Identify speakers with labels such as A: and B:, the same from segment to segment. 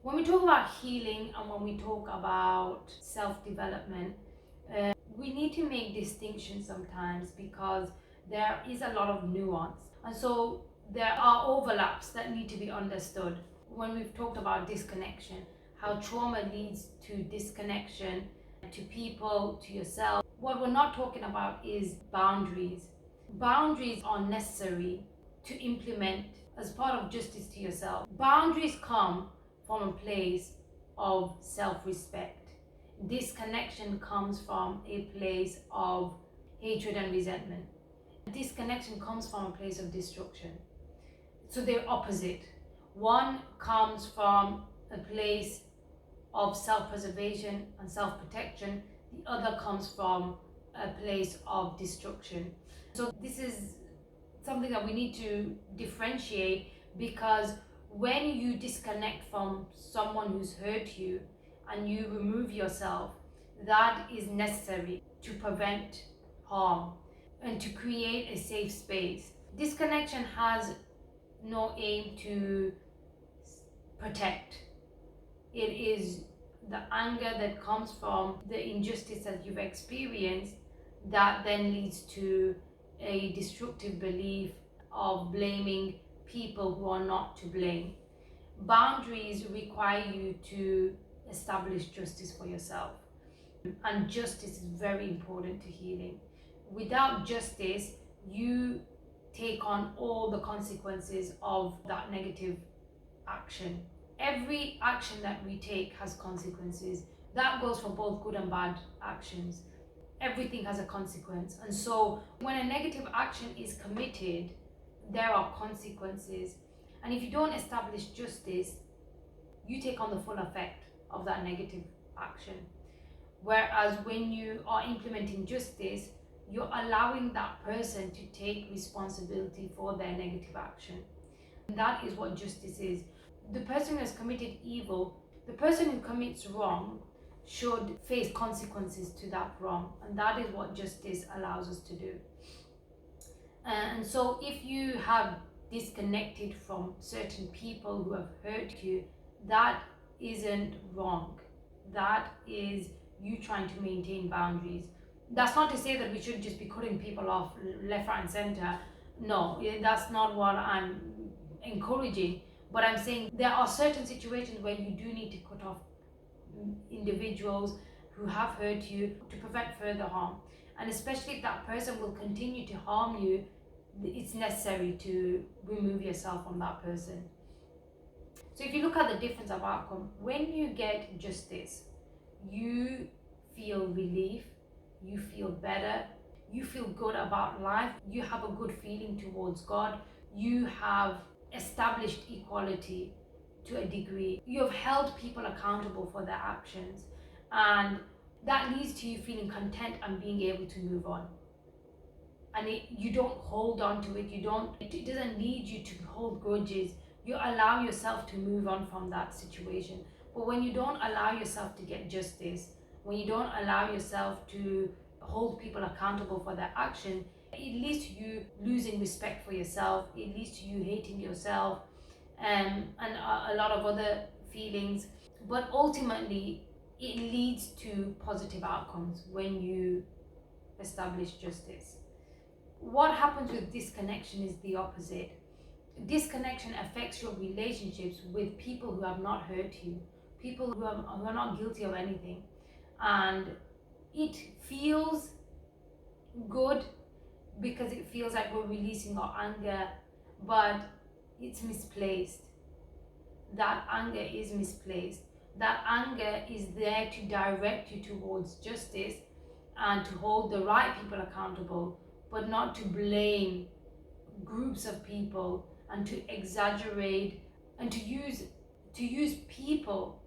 A: When we talk about healing and when we talk about self-development, we need to make distinctions sometimes because there is a lot of nuance. And so there are overlaps that need to be understood. When we've talked about disconnection, how trauma leads to disconnection to people, to yourself. What we're not talking about is boundaries. Boundaries are necessary to implement as part of justice to yourself. Boundaries come from a place of self-respect. Disconnection comes from a place of hatred and resentment. Disconnection comes from a place of destruction. So they're opposite. One comes from a place of self-preservation and self-protection. The other comes from a place of destruction. So this is something that we need to differentiate, because when you disconnect from someone who's hurt you and you remove yourself, that is necessary to prevent harm and to create a safe space. Disconnection has no aim to protect. It is the anger that comes from the injustice that you've experienced that then leads to a destructive belief of blaming people who are not to blame. Boundaries require you to establish justice for yourself, and justice is very important to healing. Without justice, you take on all the consequences of that negative action. Every action that we take has consequences. That goes for both good and bad actions. Everything has a consequence. And so when a negative action is committed, there are consequences. And if you don't establish justice, you take on the full effect of that negative action. Whereas when you are implementing justice, you're allowing that person to take responsibility for their negative action. And that is what justice is. The person who has committed evil, the person who commits wrong, should face consequences to that wrong. And that is what justice allows us to do. And so if you have disconnected from certain people who have hurt you, that isn't wrong. That is you trying to maintain boundaries. That's not to say that we should just be cutting people off left, right, and center. No, that's not what I'm encouraging. But I'm saying there are certain situations where you do need to cut off individuals who have hurt you to prevent further harm. And especially if that person will continue to harm you, it's necessary to remove yourself from that person. So if you look at the difference of outcome, when you get justice, you feel relief, you feel better, you feel good about life, you have a good feeling towards God, you have established equality to a degree, you have held people accountable for their actions, and that leads to you feeling content and being able to move on. And you don't hold on to it, it doesn't need you to hold grudges. You allow yourself to move on from that situation. But when you don't allow yourself to get justice, when you don't allow yourself to hold people accountable for their action, it leads to you losing respect for yourself, it leads to you hating yourself, and a lot of other feelings. But ultimately, it leads to positive outcomes when you establish justice. What happens with disconnection is the opposite. Disconnection affects your relationships with people who have not hurt you, people who are not guilty of anything. And it feels good because it feels like we're releasing our anger, but it's misplaced. That anger is misplaced. That anger is there to direct you towards justice and to hold the right people accountable, but not to blame groups of people and to exaggerate and to use people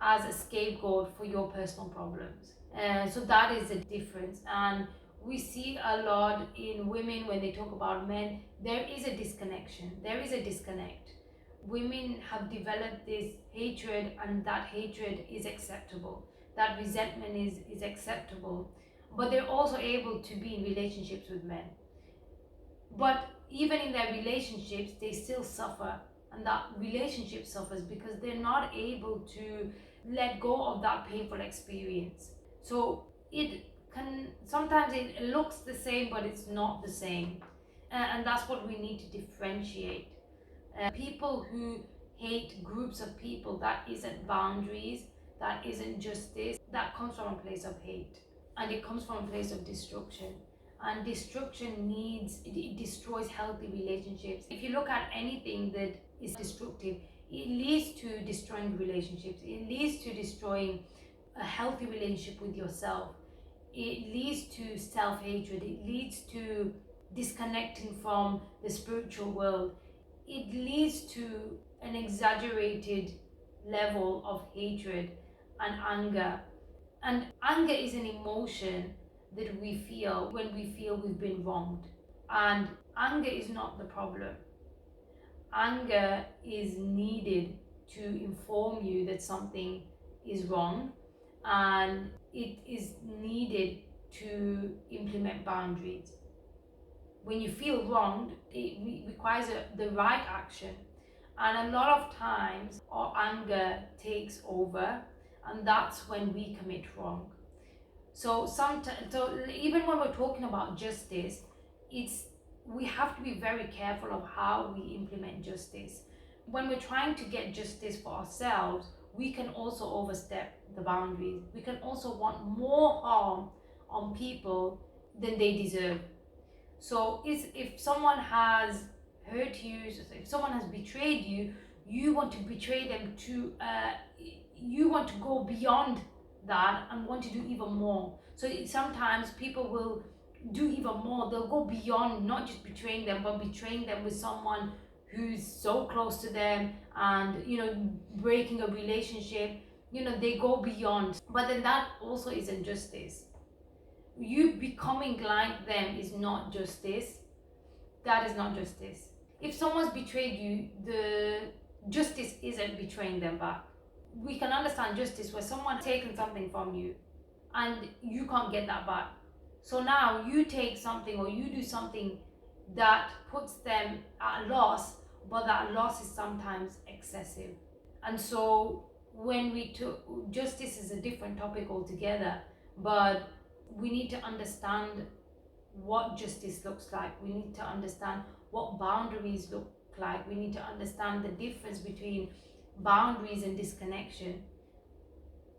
A: as a scapegoat for your personal problems. So that is the difference. And we see a lot in women when they talk about men. There is a disconnection. There is a disconnect. Women have developed this hatred, and that hatred is acceptable. That resentment is acceptable. But they're also able to be in relationships with men. But even in their relationships, they still suffer and that relationship suffers because they're not able to let go of that painful experience. So it can sometimes it looks the same, but it's not the same, and that's what we need to differentiate. People who hate groups of people, that isn't boundaries, that isn't justice, that comes from a place of hate, and it comes from a place of destruction. And destruction it destroys healthy relationships. If you look at anything that is destructive, it leads to destroying relationships, it leads to destroying a healthy relationship with yourself, it leads to self-hatred, it leads to disconnecting from the spiritual world, it leads to an exaggerated level of hatred and anger. And anger is an emotion that we feel when we feel we've been wronged. And anger is not the problem. Anger is needed to inform you that something is wrong, and it is needed to implement boundaries. When you feel wronged, it requires the right action. And a lot of times, our anger takes over, and that's when we commit wrong. So even when we're talking about justice, it's we have to be very careful of how we implement justice. When we're trying to get justice for ourselves, we can also overstep the boundaries. We can also want more harm on people than they deserve. So if someone has hurt you, if someone has betrayed you, you want to betray them to, you want to go beyond that and want to do even more. So sometimes people will do even more. They'll go beyond not just betraying them, but betraying them with someone who's so close to them, and breaking a relationship. They go beyond. But then that also is injustice. You becoming like them is not justice. That is not justice. If someone's betrayed you, the justice isn't betraying them back. We can understand justice where someone's taken something from you and you can't get that back. So now you take something or you do something that puts them at a loss, but that loss is sometimes excessive. And so when we took justice is a different topic altogether, but we need to understand what justice looks like. We need to understand what boundaries look like. We need to understand the difference between boundaries and disconnection.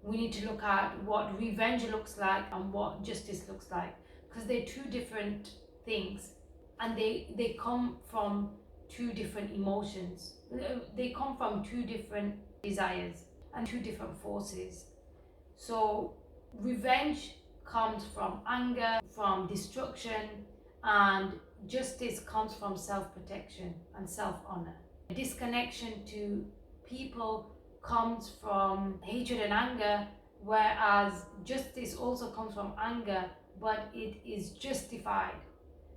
A: We need to look at what revenge looks like and what justice looks like, because they're two different things, and they come from two different emotions. They come from two different desires and two different forces. So revenge comes from anger, from destruction, and justice comes from self-protection and self-honor. Disconnection to people comes from hatred and anger, whereas justice also comes from anger, but it is justified,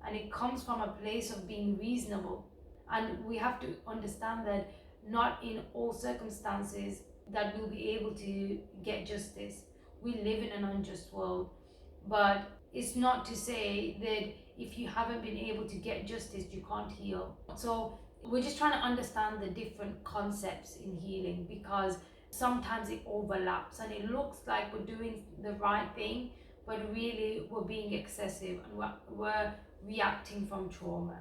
A: and it comes from a place of being reasonable. And we have to understand that not in all circumstances that we'll be able to get justice. We live in an unjust world, but it's not to say that if you haven't been able to get justice, you can't heal. So we're just trying to understand the different concepts in healing, because sometimes it overlaps and it looks like we're doing the right thing, but really we're being excessive and we're reacting from trauma.